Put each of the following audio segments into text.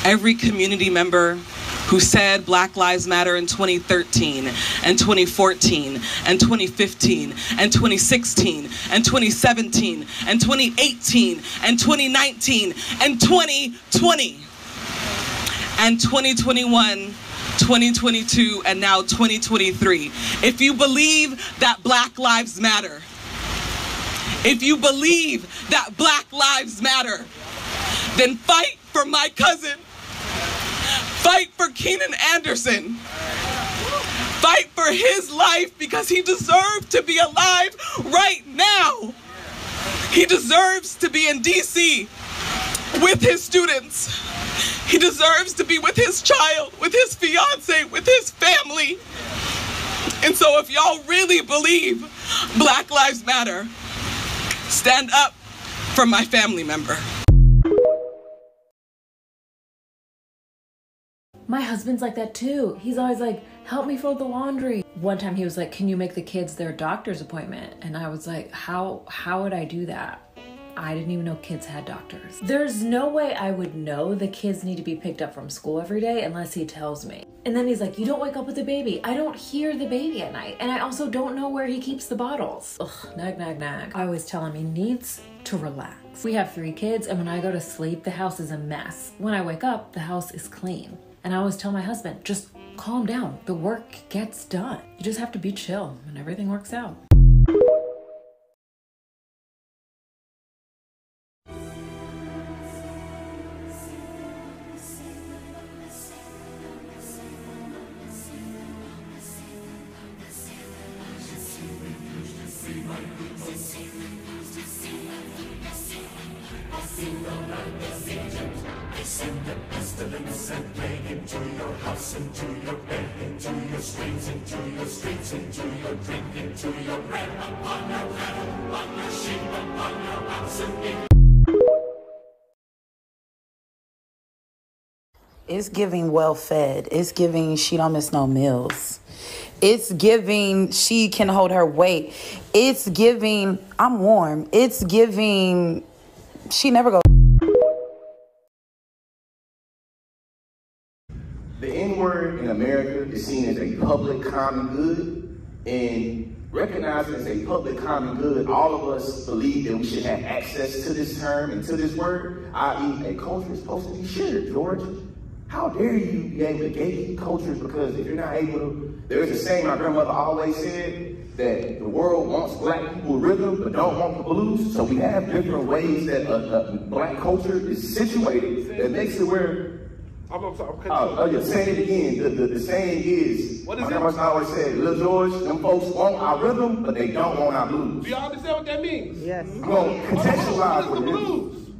every community member who said Black Lives Matter in 2013 and 2014 and 2015 and 2016 and 2017 and 2018 and 2019 and 2020 and 2021, 2022, and now 2023. If you believe that Black Lives Matter, if you believe that Black Lives Matter, then fight for my cousin. Fight for Keenan Anderson. Fight for his life because he deserved to be alive right now. He deserves to be in DC with his students. He deserves to be with his child, with his fiance, with his family. And so if y'all really believe Black Lives Matter, stand up for my family member. My husband's like that too. He's always like, help me fold the laundry. One time he was like, can you make the kids their doctor's appointment? And I was like, how would I do that? I didn't even know kids had doctors. There's no way I would know the kids need to be picked up from school every day unless he tells me. And then he's like, you don't wake up with the baby. I don't hear the baby at night. And I also don't know where he keeps the bottles. Ugh, nag, nag, nag. I always tell him he needs to relax. We have 3 kids, and when I go to sleep, the house is a mess. When I wake up, the house is clean. And I always tell my husband, just calm down. The work gets done. You just have to be chill and everything works out. Send the pestilence and plague into your house, into your bed, into your screens, into your streets, into your drink, into your bread, upon your cattle, on your sheep, upon your oxen. It's giving well fed. It's giving she don't miss no meals. It's giving she can hold her weight. It's giving I'm warm. It's giving she never goes. The N-word in America is seen as a public common good, and recognized as a public common good, all of us believe that we should have access to this term and to this word, i.e. a culture is supposed to be shared, George. How dare you be able to gatekeep cultures because if you're not able to, there's a saying my grandmother always said, that the world wants black people rhythm but don't want the blues, so we have different ways that black culture is situated that makes it where yeah, say it again. The saying is, my grandma always said, little George, them folks want our rhythm, but they don't want our blues. Do y'all understand what that means? Yes. I'm going to contextualize what is the blues?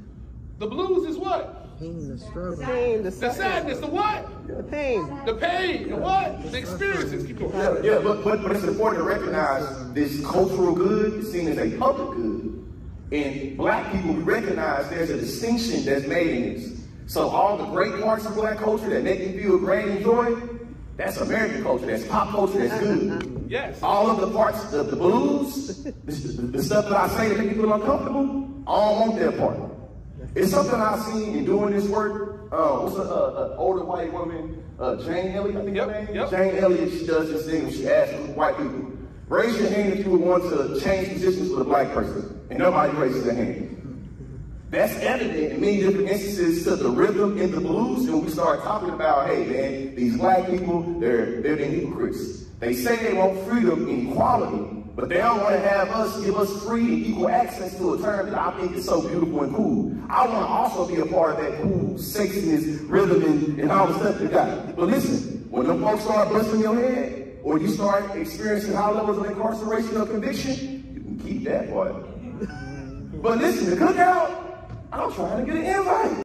The blues is what? Pain, the struggle. The pain, the sadness, the what? The pain. The pain, the what? The experiences. Keep going. Yeah, but it's important to recognize this cultural good is seen as a public good. And black people, we recognize there's a distinction that's made in this. So all the great parts of black culture that make you feel great and joy, that's American culture, that's pop culture, that's good. Yes. All of the parts of the blues, the stuff that I say that make you feel uncomfortable, I don't want that part. It's something I've seen in doing this work. What's an older white woman, Jane Elliott, I think her name? Yep. Jane Elliott, she does this thing, she asks white people, raise your hand if you would want to change positions with a black person. And nobody raises their hand. That's evident in many different instances to the rhythm in the blues, and we start talking about, hey man, these black people, they're the hypocrites. They say they want freedom and equality, but they don't want to have us give us free and equal access to a term that I think is so beautiful and cool. I want to also be a part of that cool, sexiness, rhythm, and all the stuff you got. But listen, when them folks start busting your head, or you start experiencing high levels of incarceration or conviction, you can keep that part. But listen, the cookout, I'm trying to get an invite.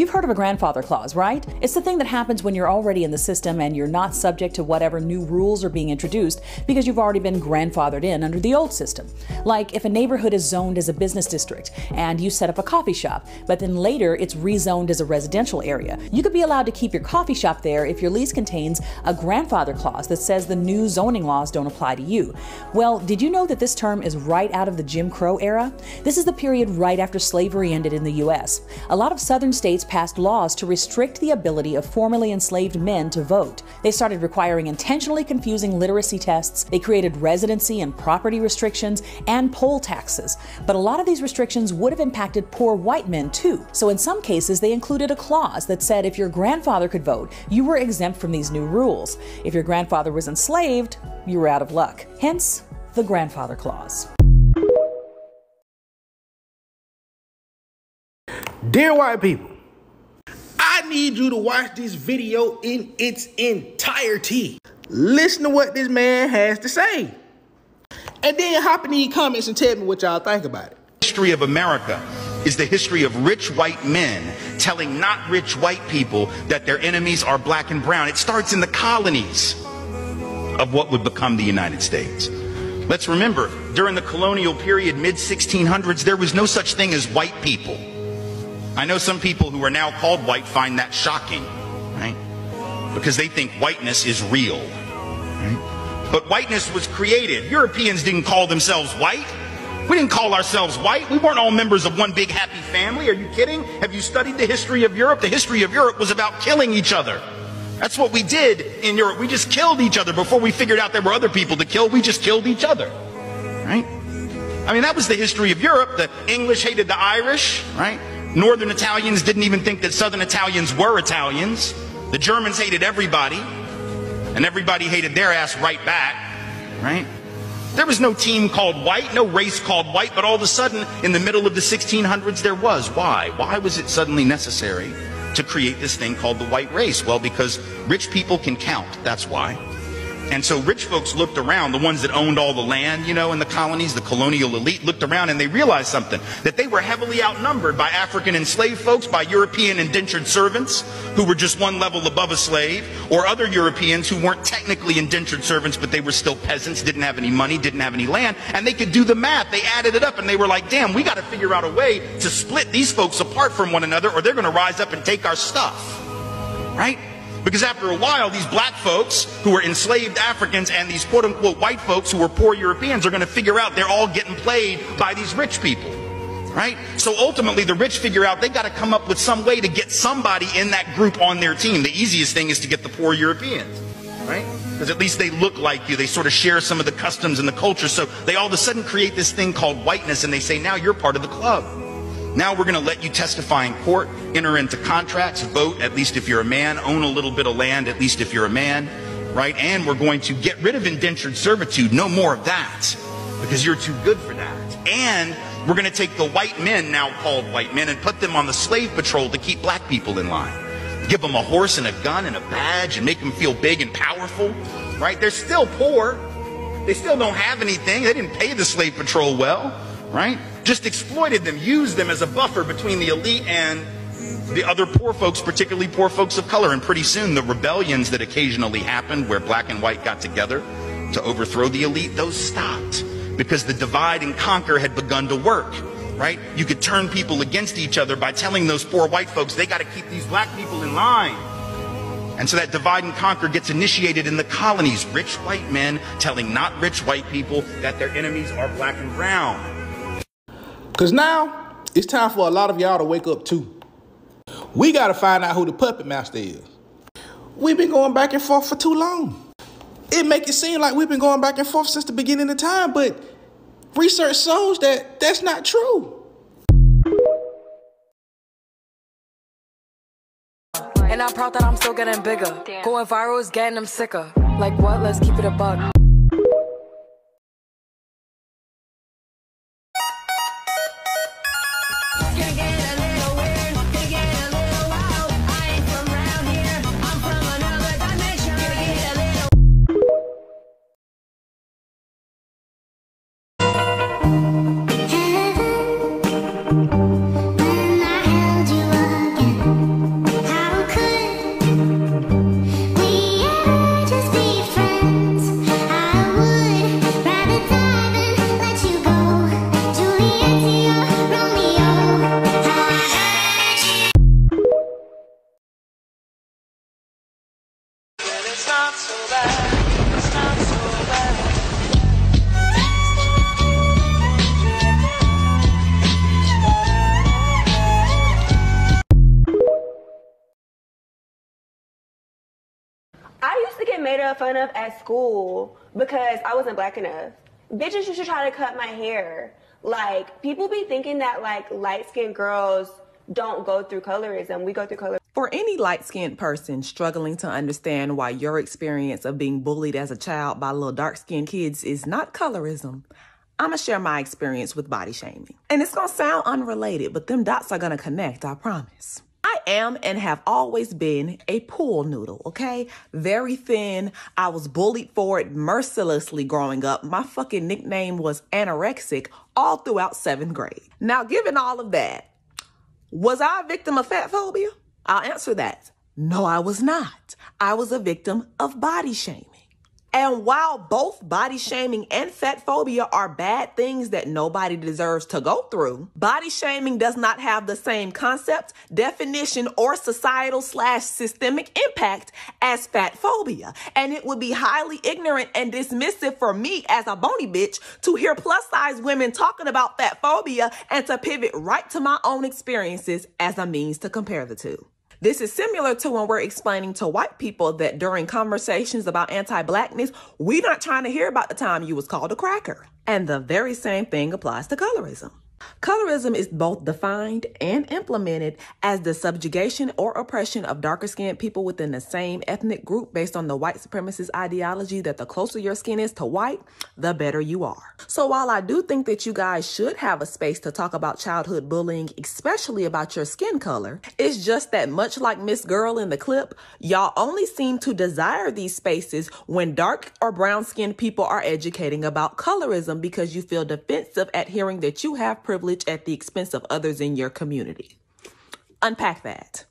You've heard of a grandfather clause, right? It's the thing that happens when you're already in the system and you're not subject to whatever new rules are being introduced because you've already been grandfathered in under the old system. Like if a neighborhood is zoned as a business district and you set up a coffee shop, but then later it's rezoned as a residential area. You could be allowed to keep your coffee shop there if your lease contains a grandfather clause that says the new zoning laws don't apply to you. Well, did you know that this term is right out of the Jim Crow era? This is the period right after slavery ended in the U.S. A lot of southern states passed laws to restrict the ability of formerly enslaved men to vote. They started requiring intentionally confusing literacy tests. They created residency and property restrictions and poll taxes. But a lot of these restrictions would have impacted poor white men too. So in some cases, they included a clause that said if your grandfather could vote, you were exempt from these new rules. If your grandfather was enslaved, you were out of luck. Hence, the grandfather clause. Dear white people, I need you to watch this video in its entirety. Listen to what this man has to say. And then hop in the comments and tell me what y'all think about it. History of America is the history of rich white men telling not rich white people that their enemies are black and brown. It starts in the colonies of what would become the United States. Let's remember, during the colonial period, mid-1600s, there was no such thing as white people. I know some people who are now called white find that shocking, right? Because they think whiteness is real, right? But whiteness was created. Europeans didn't call themselves white. We didn't call ourselves white. We weren't all members of one big happy family. Are you kidding? Have you studied the history of Europe? The history of Europe was about killing each other. That's what we did in Europe. We just killed each other. Before we figured out there were other people to kill, we just killed each other, right? I mean, that was the history of Europe. The English hated the Irish, right? Northern Italians didn't even think that Southern Italians were Italians. The Germans hated everybody, and everybody hated their ass right back, right? There was no team called white, no race called white, but all of a sudden, in the middle of the 1600s, there was. Why? Why was it suddenly necessary to create this thing called the white race? Well, because rich people can count, that's why. And so rich folks looked around, the ones that owned all the land, you know, in the colonies, the colonial elite looked around and they realized something, that they were heavily outnumbered by African enslaved folks, by European indentured servants who were just one level above a slave, or other Europeans who weren't technically indentured servants, but they were still peasants, didn't have any money, didn't have any land, and they could do the math. They added it up and they were like, damn, we got to figure out a way to split these folks apart from one another or they're going to rise up and take our stuff, right? Because after a while, these black folks who were enslaved Africans and these quote-unquote white folks who were poor Europeans are going to figure out they're all getting played by these rich people, right? So ultimately, the rich figure out they got to come up with some way to get somebody in that group on their team. The easiest thing is to get the poor Europeans, right? Because at least they look like you. They sort of share some of the customs and the culture. So they all of a sudden create this thing called whiteness, and they say, now you're part of the club. Now we're going to let you testify in court, enter into contracts, vote, at least if you're a man, own a little bit of land, at least if you're a man, right? And we're going to get rid of indentured servitude. No more of that, because you're too good for that. And we're going to take the white men, now called white men, and put them on the slave patrol to keep black people in line. Give them a horse and a gun and a badge and make them feel big and powerful, right? They're still poor. They still don't have anything. They didn't pay the slave patrol well, right? Just exploited them, used them as a buffer between the elite and the other poor folks, particularly poor folks of color. And pretty soon the rebellions that occasionally happened where black and white got together to overthrow the elite, those stopped because the divide and conquer had begun to work, right? You could turn people against each other by telling those poor white folks they got to keep these black people in line. And so that divide and conquer gets initiated in the colonies. Rich white men telling not rich white people that their enemies are black and brown. Because now, it's time for a lot of y'all to wake up too. We got to find out who the puppet master is. We've been going back and forth for too long. It make it seem like we've been going back and forth since the beginning of time, but research shows that that's not true. And I'm proud that I'm still getting bigger. Damn. Going viral is getting them sicker. Like what? Let's keep it a buck. get made fun of at school because I wasn't black enough. Bitches used to try to cut my hair. Like, people be thinking that, like, light-skinned girls don't go through colorism. We go through colorism. For any light-skinned person struggling to understand why your experience of being bullied as a child by little dark-skinned kids is not colorism, I'm going to share my experience with body shaming. And it's going to sound unrelated, but them dots are going to connect, I promise. I am and have always been a pool noodle, okay? Very thin. I was bullied for it mercilessly growing up. My fucking nickname was anorexic all throughout 7th grade. Now, given all of that, was I a victim of fat phobia? I'll answer that. No, I was not. I was a victim of body shaming. And while both body shaming and fat phobia are bad things that nobody deserves to go through, body shaming does not have the same concept, definition, or societal/systemic impact as fat phobia. And it would be highly ignorant and dismissive for me as a bony bitch to hear plus size women talking about fat phobia and to pivot right to my own experiences as a means to compare the two. This is similar to when we're explaining to white people that during conversations about anti-blackness, we're not trying to hear about the time you was called a cracker. And the very same thing applies to colorism. Colorism is both defined and implemented as the subjugation or oppression of darker-skinned people within the same ethnic group based on the white supremacist ideology that the closer your skin is to white, the better you are. So while I do think that you guys should have a space to talk about childhood bullying, especially about your skin color, it's just that much like Miss Girl in the clip, y'all only seem to desire these spaces when dark or brown-skinned people are educating about colorism because you feel defensive at hearing that you have privilege at the expense of others in your community. Unpack that.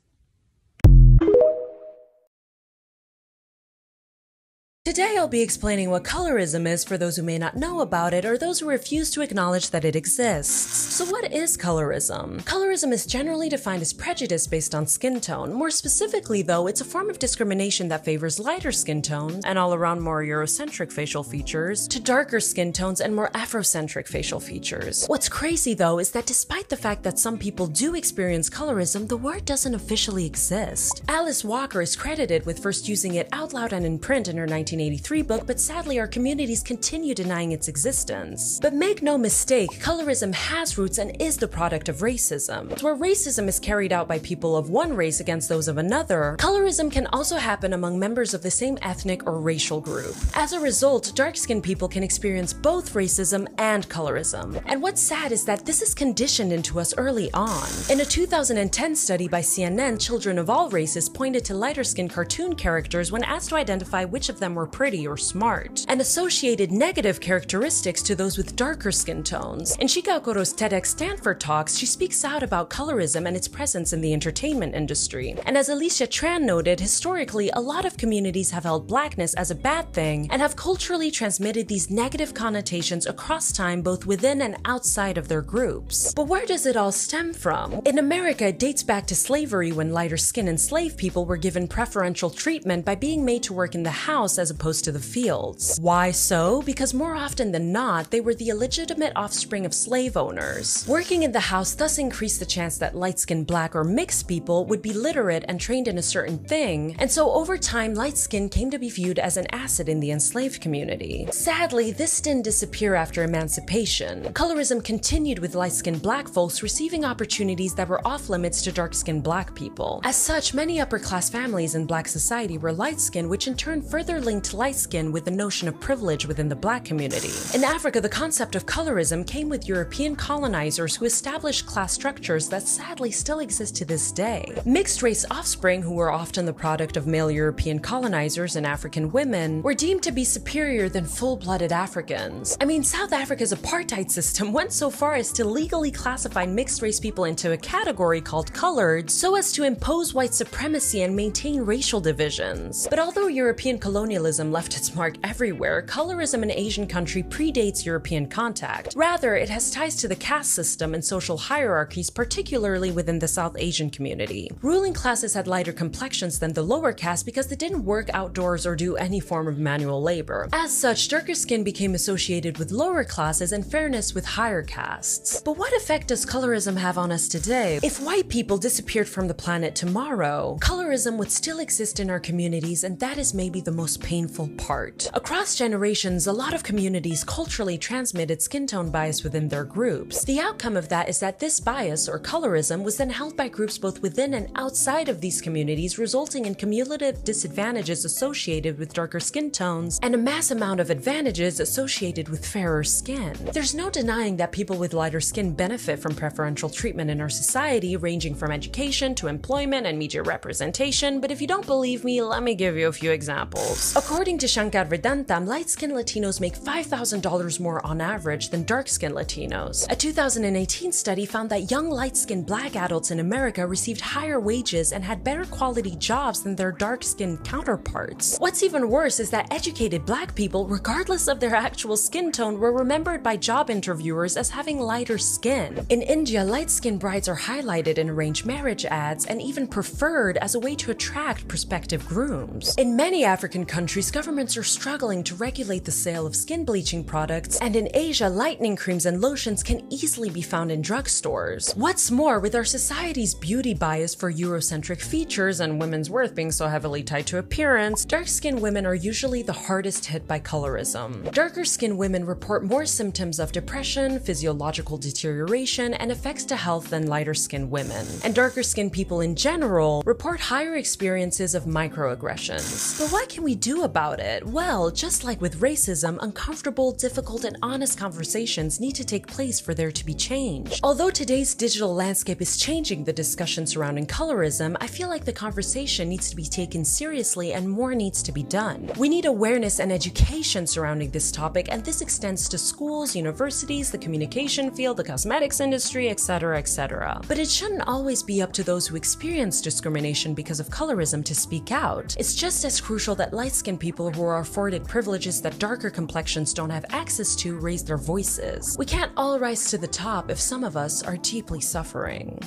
Today I'll be explaining what colorism is for those who may not know about it or those who refuse to acknowledge that it exists. So what is colorism? Colorism is generally defined as prejudice based on skin tone. More specifically though, it's a form of discrimination that favors lighter skin tones and all around more Eurocentric facial features to darker skin tones and more Afrocentric facial features. What's crazy though is that despite the fact that some people do experience colorism, the word doesn't officially exist. Alice Walker is credited with first using it out loud and in print in her 1983 book, but sadly our communities continue denying its existence. But make no mistake, colorism has roots and is the product of racism. Where racism is carried out by people of one race against those of another, colorism can also happen among members of the same ethnic or racial group. As a result, dark-skinned people can experience both racism and colorism. And what's sad is that this is conditioned into us early on. In a 2010 study by CNN, children of all races pointed to lighter-skinned cartoon characters when asked to identify which of them were pretty or smart, and associated negative characteristics to those with darker skin tones. In Chika Okoro's TEDx Stanford talks, she speaks out about colorism and its presence in the entertainment industry. And as Alicia Tran noted, historically, a lot of communities have held blackness as a bad thing and have culturally transmitted these negative connotations across time both within and outside of their groups. But where does it all stem from? In America, it dates back to slavery when lighter skin enslaved people were given preferential treatment by being made to work in the house as opposed to the fields. Why so? Because more often than not, they were the illegitimate offspring of slave owners. Working in the house thus increased the chance that light-skinned black or mixed people would be literate and trained in a certain thing, and so over time, light skin came to be viewed as an asset in the enslaved community. Sadly, this didn't disappear after emancipation. Colorism continued with light-skinned black folks receiving opportunities that were off-limits to dark-skinned black people. As such, many upper-class families in black society were light-skinned, which in turn further linked light skin with the notion of privilege within the black community. In Africa, the concept of colorism came with European colonizers who established class structures that sadly still exist to this day. Mixed-race offspring, who were often the product of male European colonizers and African women, were deemed to be superior than full-blooded Africans. I mean, South Africa's apartheid system went so far as to legally classify mixed-race people into a category called colored so as to impose white supremacy and maintain racial divisions. But although European colonialism left its mark everywhere, colorism in Asian country predates European contact. Rather, it has ties to the caste system and social hierarchies, particularly within the South Asian community. Ruling classes had lighter complexions than the lower caste because they didn't work outdoors or do any form of manual labor. As such, darker skin became associated with lower classes and fairness with higher castes. But what effect does colorism have on us today? If white people disappeared from the planet tomorrow, colorism would still exist in our communities, and that is maybe the most painful painful part. Across generations, a lot of communities culturally transmitted skin tone bias within their groups. The outcome of that is that this bias, or colorism, was then held by groups both within and outside of these communities, resulting in cumulative disadvantages associated with darker skin tones and a mass amount of advantages associated with fairer skin. There's no denying that people with lighter skin benefit from preferential treatment in our society, ranging from education to employment and media representation, but if you don't believe me, let me give you a few examples. According to Shankar Vedantam, light-skinned Latinos make $5,000 more on average than dark-skinned Latinos. A 2018 study found that young light-skinned Black adults in America received higher wages and had better quality jobs than their dark-skinned counterparts. What's even worse is that educated Black people, regardless of their actual skin tone, were remembered by job interviewers as having lighter skin. In India, light-skinned brides are highlighted in arranged marriage ads and even preferred as a way to attract prospective grooms. In many African countries, governments are struggling to regulate the sale of skin bleaching products, and in Asia, lightening creams and lotions can easily be found in drugstores. What's more, with our society's beauty bias for Eurocentric features and women's worth being so heavily tied to appearance, dark-skinned women are usually the hardest hit by colorism. Darker-skinned women report more symptoms of depression, physiological deterioration, and effects to health than lighter-skinned women. And darker-skinned people in general report higher experiences of microaggressions. But what can we do about it? Well, just like with racism, uncomfortable, difficult, and honest conversations need to take place for there to be change. Although today's digital landscape is changing the discussion surrounding colorism, I feel like the conversation needs to be taken seriously and more needs to be done. We need awareness and education surrounding this topic, and this extends to schools, universities, the communication field, the cosmetics industry, etc., etc. But it shouldn't always be up to those who experience discrimination because of colorism to speak out. It's just as crucial that light-skinned people who are afforded privileges that darker complexions don't have access to raise their voices. We can't all rise to the top if some of us are deeply suffering.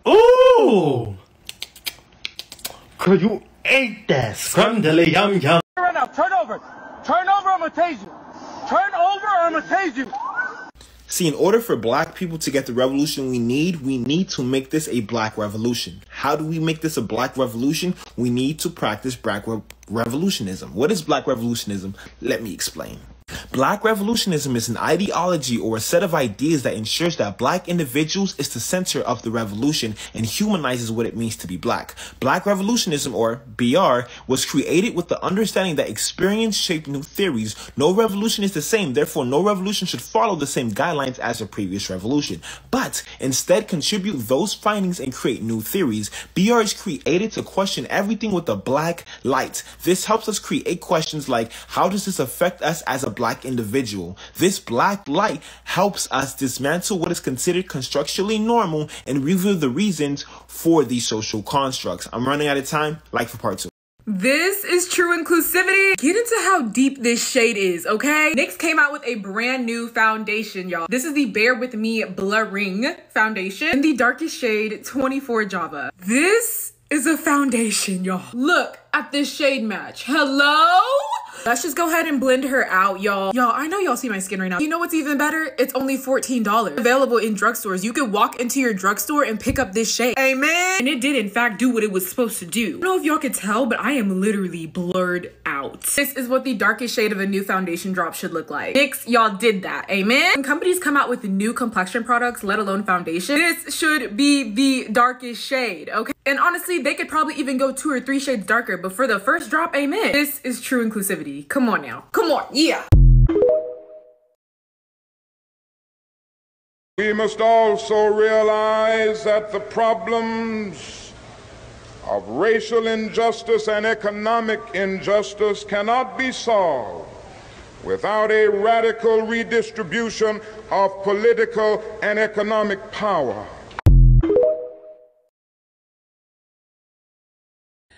Ooh! Could you ate that scrundly yum yum? Right now, turn over. Turn over, I'm gonna tase you. Turn over, or I'm gonna tase you. See, in order for Black people to get the revolution we need to make this a Black revolution. How do we make this a Black revolution? We need to practice Black revolutionism. What is Black revolutionism? Let me explain. Black revolutionism is an ideology or a set of ideas that ensures that Black individuals is the center of the revolution and humanizes what it means to be Black. Black revolutionism, or BR, was created with the understanding that experience shaped new theories. No revolution is the same, therefore no revolution should follow the same guidelines as a previous revolution, but instead contribute those findings and create new theories. BR is created to question everything with a Black light. This helps us create questions like, how does this affect us as a Black individual? This Black light helps us dismantle what is considered constructually normal and reveal the reasons for these social constructs. I'm running out of time. Like for part 2. This is true inclusivity. Get into how deep this shade is, okay? NYX came out with a brand new foundation, y'all. This is the Bear With Me Blurring Foundation in the darkest shade 24 Java. This is a foundation, y'all. Look at this shade match. Hello? Let's just go ahead and blend her out, y'all. Y'all, I know y'all see my skin right now. You know what's even better? It's only $14. Available in drugstores. You could walk into your drugstore and pick up this shade. Amen. And it did, in fact, do what it was supposed to do. I don't know if y'all could tell, but I am literally blurred out. This is what the darkest shade of a new foundation drop should look like. NYX, y'all did that. Amen. When companies come out with new complexion products, let alone foundation, this should be the darkest shade, okay? And honestly, they could probably even go 2 or 3 shades darker, but for the first drop, amen. This is true inclusivity. Come on now. Come on. Yeah. We must also realize that the problems of racial injustice and economic injustice cannot be solved without a radical redistribution of political and economic power.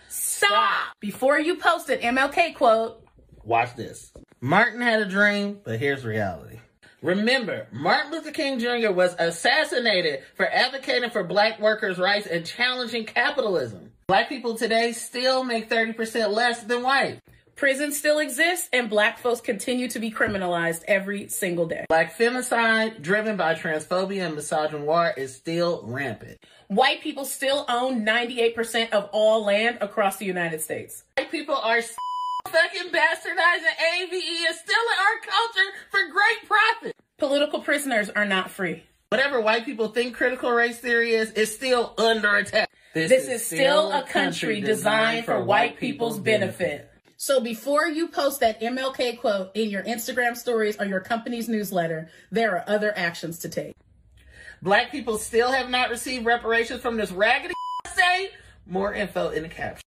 Stop! Before you post an MLK quote, watch this. Martin had a dream, but here's reality. Remember, Martin Luther King Jr. was assassinated for advocating for Black workers' rights and challenging capitalism. Black people today still make 30% less than white. Prisons still exist, and black folks continue to be criminalized every single day. Black femicide, driven by transphobia and misogynoir, is still rampant. White people still own 98% of all land across the United States. White people are fucking bastardizing AVE and stealing our culture for great profit. Political prisoners are not free. Whatever white people think critical race theory is still under attack. This is still a country designed for white people's benefit. So before you post that MLK quote in your Instagram stories or your company's newsletter, there are other actions to take. Black people still have not received reparations from this raggedy state. More info in the caption.